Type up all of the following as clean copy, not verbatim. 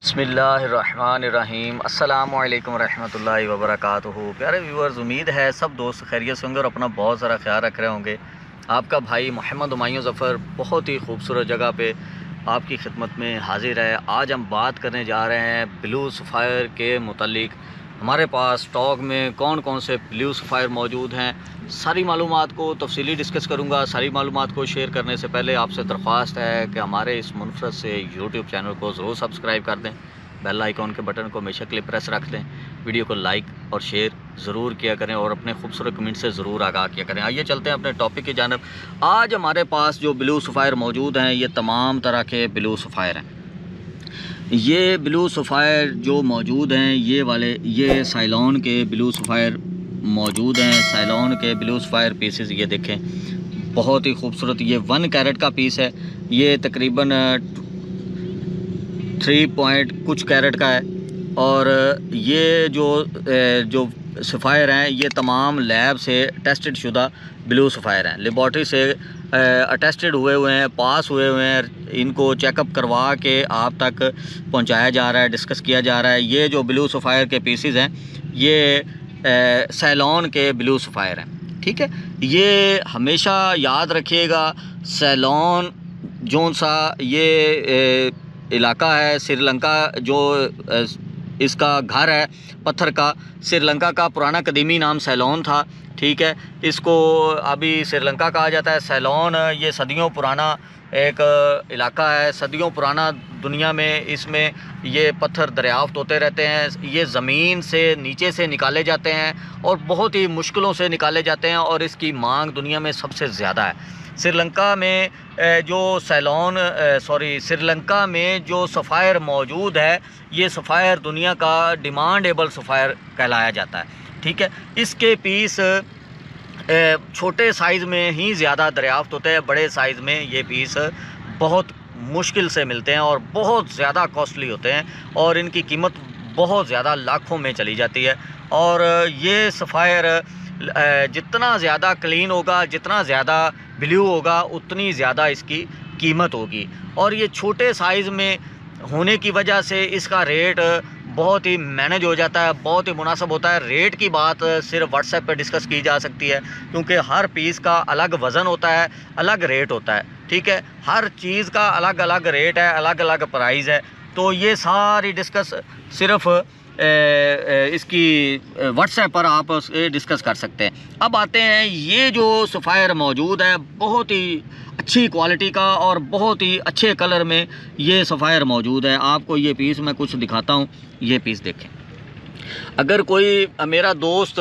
बिस्मिल्लाहिर्रहमानिर्रहीम अस्सलामुअलैकुम रहमतुल्लाहि व बरकातुहू। प्यारे व्यूअर्स, उम्मीद है सब दोस्त खैरियत से होंगे और अपना बहुत सारा ख्याल रख रहे होंगे। आपका भाई मोहम्मद हुमायूं ज़फ़र बहुत ही खूबसूरत जगह पे आपकी खिदमत में हाजिर है। आज हम बात करने जा रहे हैं ब्लू सफ़ायर के मुतालिक। हमारे पास स्टॉक में कौन कौन से ब्लू सफ़ायर मौजूद हैं, सारी मालूमात को तफसीली डिस्कस करूंगा। सारी मालूमात को शेयर करने से पहले आपसे दरख्वास्त है कि हमारे इस मुनफरद से यूट्यूब चैनल को ज़रूर सब्सक्राइब कर दें, बेल आइकॉन के बटन को हमेशा के लिए प्रेस रख दें, वीडियो को लाइक और शेयर ज़रूर किया करें और अपने खूबसूरत कमेंट से ज़रूर आगाह किया करें। आइए चलते हैं अपने टॉपिक की जानब। आज हमारे पास जो ब्लू सफ़ायर मौजूद हैं, ये तमाम तरह के ब्लू सफ़ायर हैं। ये ब्लू सफ़ायर जो मौजूद हैं, ये साइलॉन के ब्लू सफ़ायर मौजूद हैं। साइलॉन के ब्लू सफ़ायर पीसेस ये देखें, बहुत ही खूबसूरत। ये 1 कैरेट का पीस है। ये तकरीबन 3 पॉइंट कुछ कैरेट का है। और ये जो सफ़ायर हैं, ये तमाम लैब से टेस्टेड शुदा ब्लू सफ़ायर हैं, लेबॉर्ट्री से अटेस्टेड हुए हैं, पास हुए हैं। इनको चेकअप करवा के आप तक पहुंचाया जा रहा है, डिस्कस किया जा रहा है। ये जो ब्लू सफ़ायर के पीसेस हैं, ये सैलॉन के ब्लू सफ़ायर हैं। ठीक है, ये हमेशा याद रखिएगा। सैलॉन जो सा ये इलाका है, श्रीलंका जो इसका घर है पत्थर का, श्रीलंका का पुराना कदीमी नाम सैलॉन था। ठीक है, इसको अभी श्रीलंका कहा जाता है। सैलॉन ये सदियों पुराना एक इलाका है, सदियों पुराना। दुनिया में इसमें ये पत्थर दरियाफ्त होते रहते हैं। ये ज़मीन से नीचे से निकाले जाते हैं और बहुत ही मुश्किलों से निकाले जाते हैं और इसकी मांग दुनिया में सबसे ज़्यादा है। श्रीलंका में श्रीलंका में जो सफ़ायर मौजूद है, ये सफ़ायर दुनिया का डिमांडेबल सफ़ायर कहलाया जाता है। ठीक है, इसके पीस छोटे साइज़ में ही ज़्यादा दरियाफ्त होते हैं। बड़े साइज़ में ये पीस बहुत मुश्किल से मिलते हैं और बहुत ज़्यादा कॉस्टली होते हैं और इनकी कीमत बहुत ज़्यादा लाखों में चली जाती है। और ये सफ़ायर जितना ज़्यादा क्लीन होगा, जितना ज़्यादा ब्लू होगा, उतनी ज़्यादा इसकी कीमत होगी। और ये छोटे साइज़ में होने की वजह से इसका रेट बहुत ही मैनेज हो जाता है, बहुत ही मुनासिब होता है। रेट की बात सिर्फ व्हाट्सएप पे डिस्कस की जा सकती है, क्योंकि हर पीस का अलग वज़न होता है, अलग रेट होता है। ठीक है, हर चीज़ का अलग अलग रेट है, अलग अलग प्राइस है। तो ये सारी डिस्कस सिर्फ इसकी व्हाट्सएप पर आप डिस्कस कर सकते हैं। अब आते हैं, ये जो सफ़ायर मौजूद है, बहुत ही अच्छी क्वालिटी का और बहुत ही अच्छे कलर में ये सफ़ायर मौजूद है। आपको ये पीस मैं कुछ दिखाता हूँ, ये पीस देखें। अगर कोई मेरा दोस्त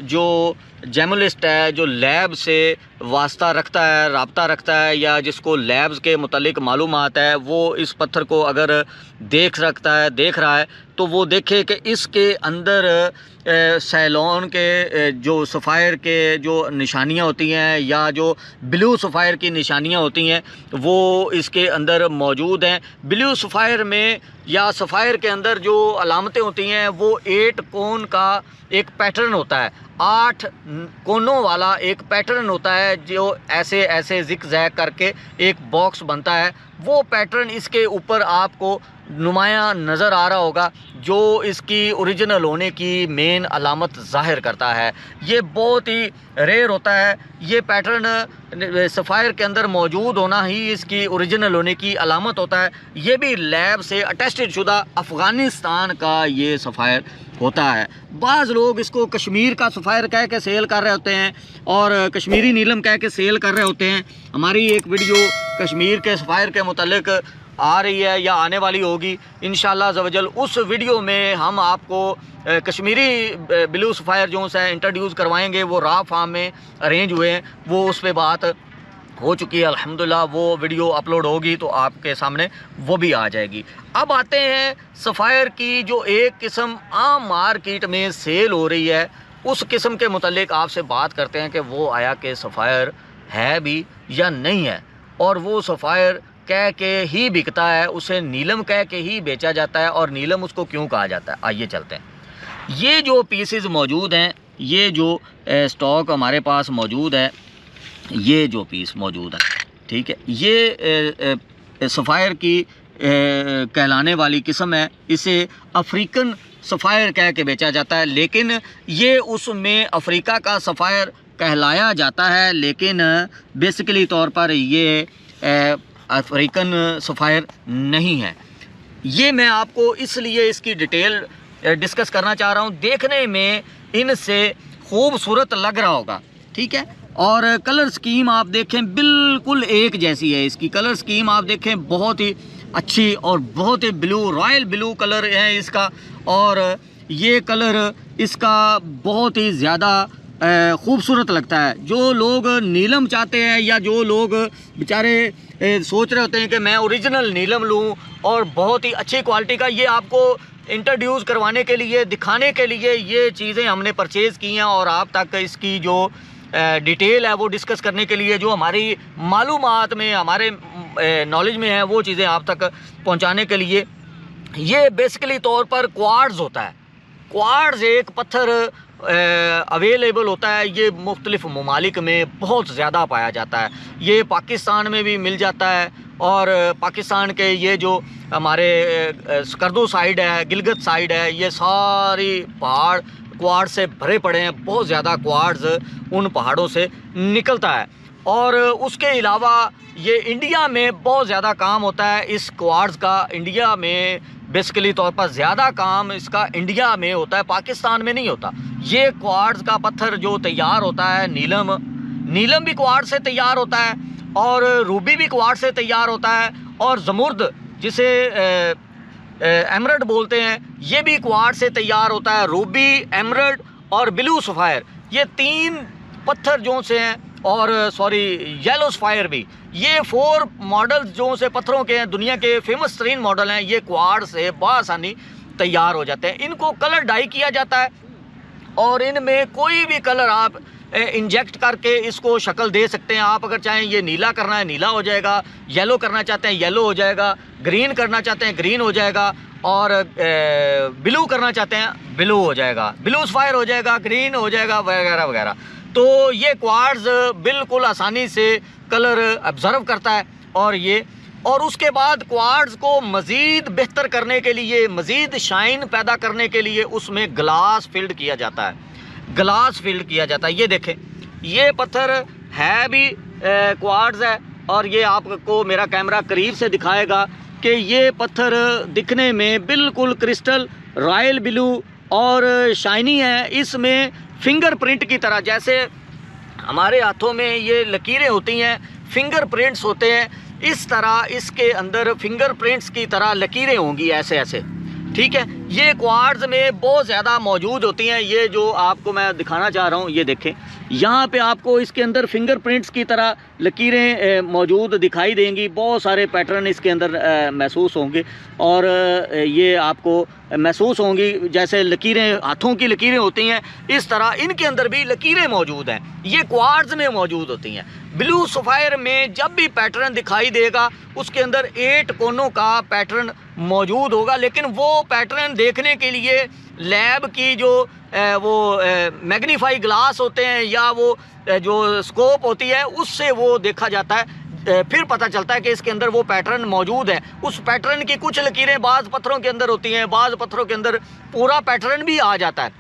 जो जर्नलिस्ट है, जो लैब से वास्ता रखता है, राब्ता रखता है, या जिसको लैब्स के मुतालिक मालूमात है, वो इस पत्थर को अगर देख रहा है तो वो देखे कि इसके अंदर सैलॉन के जो सफ़ायर के जो निशानियां होती हैं या जो ब्लू सफ़ायर की निशानियां होती हैं, वो इसके अंदर मौजूद हैं। ब्लू सफ़ायर में या सफ़ायर के अंदर जो अलामतें होती हैं, वो 8 कोन का एक पैटर्न होता है, 8 कोनों वाला एक पैटर्न होता है, जो ऐसे ऐसे ज़िग-ज़ैग करके एक बॉक्स बनता है। वो पैटर्न इसके ऊपर आपको नुमाया नज़र आ रहा होगा, जो इसकी ओरिजिनल होने की मेन अलामत ज़ाहिर करता है। ये बहुत ही रेयर होता है। ये पैटर्न सफ़ायर के अंदर मौजूद होना ही इसकी ओरिजिनल होने की अलामत होता है। ये भी लैब से अटेस्टेड शुदा अफ़गानिस्तान का ये सफ़ायर होता है। बाज़ लोग इसको कश्मीर का सफ़ायर कह के सेल कर रहे होते हैं और कश्मीरी नीलम कह के सेल कर रहे होते हैं। हमारी एक वीडियो कश्मीर के सफ़ायर के मुतालिक आ रही है या आने वाली होगी इंशाअल्लाह ज़वजल। उस वीडियो में हम आपको कश्मीरी ब्लू सफ़ायर जो है इंट्रोड्यूस करवाएंगे। वो रॉ फार्म में अरेंज हुए हैं, वो उस पर बात हो चुकी है अल्हम्दुलिल्लाह। वो वीडियो अपलोड होगी तो आपके सामने वो भी आ जाएगी। अब आते हैं सफ़ायर की जो एक किस्म आम मार्केट में सेल हो रही है, उस किस्म के मुतालिक आपसे बात करते हैं कि वो आया के सफ़ायर है भी या नहीं है, और वो सफ़ायर कह के ही बिकता है, उसे नीलम कह के ही बेचा जाता है, और नीलम उसको क्यों कहा जाता है। आइए चलते हैं। ये जो पीसेस मौजूद हैं, ये जो स्टॉक हमारे पास मौजूद है, ये जो पीस मौजूद है, ठीक है, ये सफ़ायर की कहलाने वाली किस्म है। इसे अफ्रीकन सफ़ायर कह के बेचा जाता है, लेकिन ये उसमें अफ्रीका का सफ़ायर कहलाया जाता है, लेकिन बेसिकली तौर पर ये अफ्रीकन सफ़ायर नहीं है। ये मैं आपको इसलिए इसकी डिटेल डिस्कस करना चाह रहा हूँ। देखने में इनसे खूबसूरत लग रहा होगा, ठीक है, और कलर स्कीम आप देखें बिल्कुल एक जैसी है। इसकी कलर स्कीम आप देखें बहुत ही अच्छी और बहुत ही ब्लू, रॉयल ब्लू कलर है इसका, और ये कलर इसका बहुत ही ज़्यादा खूबसूरत लगता है। जो लोग नीलम चाहते हैं या जो लोग बेचारे सोच रहे होते हैं कि मैं ओरिजिनल नीलम लूं और बहुत ही अच्छी क्वालिटी का, ये आपको इंट्रोड्यूस करवाने के लिए, दिखाने के लिए ये चीज़ें हमने परचेज़ की हैं और आप तक इसकी जो डिटेल है वो डिस्कस करने के लिए, जो हमारी मालूमात में, हमारे नॉलेज में है, वो चीज़ें आप तक पहुंचाने के लिए। ये बेसिकली तौर पर क्वार्ट्ज़ होता है। क्वार्ट्ज़ एक पत्थर अवेलेबल होता है, ये मुख्तलिफ़ ममालिक में बहुत ज़्यादा पाया जाता है। ये पाकिस्तान में भी मिल जाता है, और पाकिस्तान के ये जो हमारे स्कर्दो साइड है, गिलगित साइड है, ये सारी पहाड़ क्वार्ट्ज़ से भरे पड़े हैं। बहुत ज़्यादा क्वार्ट्ज़ उन पहाड़ों से निकलता है। और उसके अलावा ये इंडिया में बहुत ज़्यादा काम होता है इस क्वार्ट्ज़ का। इंडिया में बेसिकली तौर पर ज़्यादा काम इसका इंडिया में होता है, पाकिस्तान में नहीं होता। ये क्वार्ट्ज़ का पत्थर जो तैयार होता है, नीलम भी क्वार्ट्ज़ से तैयार होता है, और रूबी भी क्वार्ट्ज़ से तैयार होता है, और ज़मुर्द जिसे एमरल्ड बोलते हैं, ये भी क्वार्ट्ज़ से तैयार होता है। रूबी, एमरल्ड और ब्लू सफ़ायर, ये 3 पत्थर जो से हैं, और येलो सफ़ायर भी, ये 4 मॉडल जो से पत्थरों के हैं, दुनिया के फेमस तरीन मॉडल हैं। ये क्वार्ट्ज़ से बआसानी तैयार हो जाते हैं। इनको कलर डाई किया जाता है, और इनमें कोई भी कलर आप इंजेक्ट करके इसको शक्ल दे सकते हैं। आप अगर चाहें ये नीला करना है, नीला हो जाएगा, येलो करना चाहते हैं, येलो हो जाएगा, ग्रीन करना चाहते हैं, ग्रीन हो जाएगा, और ब्लू करना चाहते हैं, ब्लू हो जाएगा, ब्लू सफ़ायर हो जाएगा, ग्रीन हो जाएगा, वगैरह वगैरह। तो ये क्वार्ट्ज़ बिल्कुल आसानी से कलर ऑब्ज़र्व करता है। और उसके बाद क्वार्ट्ज़ को मज़ीद बेहतर करने के लिए, मज़ीद शाइन पैदा करने के लिए उसमें ग्लास फिल्ड किया जाता है, ये देखें, ये पत्थर है भी क्वार्ट्ज़ है, और ये आपको मेरा कैमरा करीब से दिखाएगा कि ये पत्थर दिखने में बिल्कुल क्रिस्टल रॉयल ब्लू और शाइनी है। इसमें फिंगरप्रिंट की तरह, जैसे हमारे हाथों में ये लकीरें होती हैं, फिंगरप्रिंट्स होते हैं, इस तरह इसके अंदर फिंगरप्रिंट्स की तरह लकीरें होंगी, ऐसे ऐसे, ठीक है। ये क्वार्ट्ज़ में बहुत ज़्यादा मौजूद होती हैं। ये जो आपको मैं दिखाना चाह रहा हूँ, ये देखें, यहाँ पे आपको इसके अंदर फिंगरप्रिंट्स की तरह लकीरें मौजूद दिखाई देंगी। बहुत सारे पैटर्न इसके अंदर महसूस होंगे, और ये आपको महसूस होंगी जैसे लकीरें, हाथों की लकीरें होती हैं, इस तरह इनके अंदर भी लकीरें मौजूद हैं। ये क्वार्ट्ज़ में मौजूद होती हैं। ब्लू सफ़ायर में जब भी पैटर्न दिखाई देगा, उसके अंदर 8 कोनों का पैटर्न मौजूद होगा, लेकिन वो पैटर्न देखने के लिए लैब की जो मैग्नीफाई ग्लास होते हैं, या वो जो स्कोप होती है, उससे वो देखा जाता है। फिर पता चलता है कि इसके अंदर वो पैटर्न मौजूद है। उस पैटर्न की कुछ लकीरें बाज़ पत्थरों के अंदर होती हैं, बाज़ पत्थरों के अंदर पूरा पैटर्न भी आ जाता है।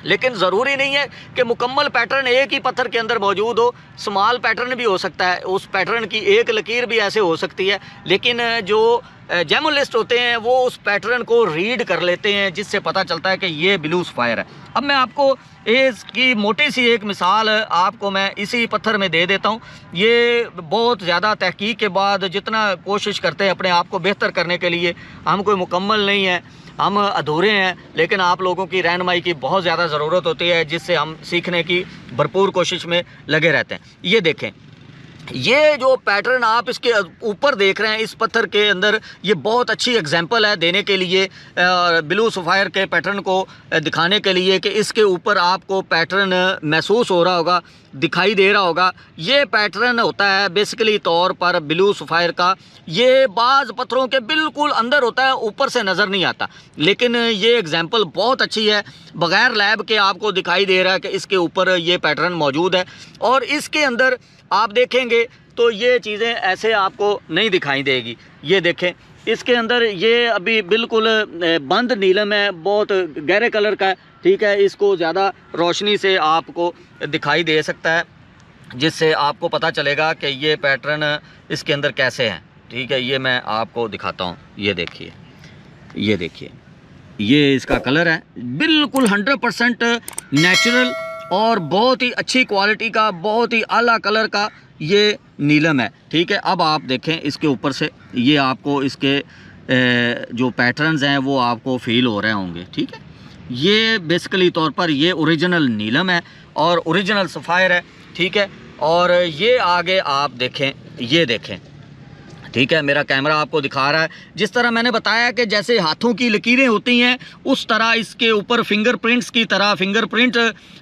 लेकिन ज़रूरी नहीं है कि मुकम्मल पैटर्न एक ही पत्थर के अंदर मौजूद हो, स्मॉल पैटर्न भी हो सकता है, उस पैटर्न की एक लकीर भी ऐसे हो सकती है। लेकिन जो जेमोलिस्ट होते हैं वो उस पैटर्न को रीड कर लेते हैं, जिससे पता चलता है कि ये ब्लू सफ़ायर है। अब मैं आपको इसकी मोटी सी एक मिसाल आपको मैं इसी पत्थर में दे देता हूँ। ये बहुत ज़्यादा तहकीक के बाद जितना कोशिश करते हैं अपने आप को बेहतर करने के लिए, हम कोई मुकम्मल नहीं है, हम अधूरे हैं, लेकिन आप लोगों की रहनुमाई की बहुत ज़्यादा ज़रूरत होती है, जिससे हम सीखने की भरपूर कोशिश में लगे रहते हैं। ये देखें, ये जो पैटर्न आप इसके ऊपर देख रहे हैं इस पत्थर के अंदर, ये बहुत अच्छी एग्जांपल है देने के लिए, ब्लू सफ़ायर के पैटर्न को दिखाने के लिए कि इसके ऊपर आपको पैटर्न महसूस हो रहा होगा, दिखाई दे रहा होगा। ये पैटर्न होता है बेसिकली तौर पर ब्लू सफ़ायर का। ये बाज़ पत्थरों के बिल्कुल अंदर होता है, ऊपर से नज़र नहीं आता, लेकिन ये एग्जांपल बहुत अच्छी है, बग़ैर लैब के आपको दिखाई दे रहा है कि इसके ऊपर ये पैटर्न मौजूद है। और इसके अंदर आप देखेंगे तो ये चीज़ें ऐसे आपको नहीं दिखाई देगी। ये देखें, इसके अंदर ये अभी बिल्कुल बंद नीलम है, बहुत गहरे कलर का है, ठीक है। इसको ज़्यादा रोशनी से आपको दिखाई दे सकता है, जिससे आपको पता चलेगा कि ये पैटर्न इसके अंदर कैसे हैं, ठीक है। ये मैं आपको दिखाता हूँ, ये देखिए, ये देखिए, ये इसका कलर है, बिल्कुल 100% नेचुरल और बहुत ही अच्छी क्वालिटी का, बहुत ही आला कलर का ये नीलम है, ठीक है। अब आप देखें इसके ऊपर से, ये आपको इसके जो पैटर्न्स हैं वो आपको फील हो रहे होंगे, ठीक है। ये बेसिकली तौर पर ये ओरिजिनल नीलम है और ओरिजिनल सफ़ायर है, ठीक है। और ये आगे आप देखें, ये देखें, ठीक है। मेरा कैमरा आपको दिखा रहा है, जिस तरह मैंने बताया कि जैसे हाथों की लकीरें होती हैं उस तरह इसके ऊपर फिंगरप्रिंट्स की तरह फिंगरप्रिंट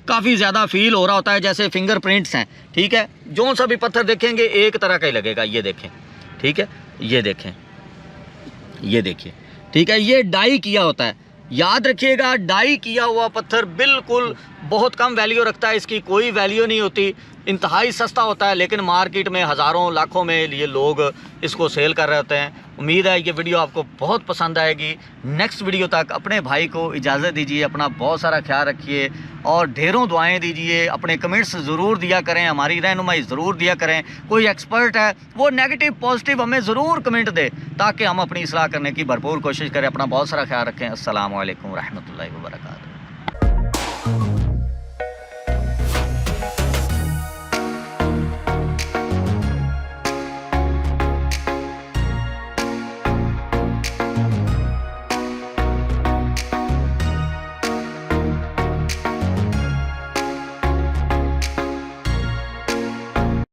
काफ़ी ज़्यादा फील हो रहा होता है, जैसे फिंगरप्रिंट्स हैं, ठीक है। जो सा भी पत्थर देखेंगे एक तरह का ही लगेगा, ये देखें, ठीक है, ये देखें, ये देखिए, ठीक है। ये डाई किया होता है, याद रखिएगा, डाई किया हुआ पत्थर बिल्कुल बहुत कम वैल्यू रखता है, इसकी कोई वैल्यू नहीं होती, इंतहाई सस्ता होता है, लेकिन मार्केट में हज़ारों लाखों में ये लोग इसको सेल कर रहे होते हैं। उम्मीद है ये वीडियो आपको बहुत पसंद आएगी। नेक्स्ट वीडियो तक अपने भाई को इजाज़त दीजिए, अपना बहुत सारा ख्याल रखिए और ढेरों दुआएं दीजिए। अपने कमेंट्स ज़रूर दिया करें, हमारी रहनुमाई ज़रूर दिया करें। कोई एक्सपर्ट है वो नेगेटिव पॉजिटिव हमें ज़रूर कमेंट दे, ताकि हम अपनी इस्लाह करने की भरपूर कोशिश करें। अपना बहुत सारा ख्याल रखें। अस्सलामु अलैकुम रहमतुल्लाहि व बरकातहू।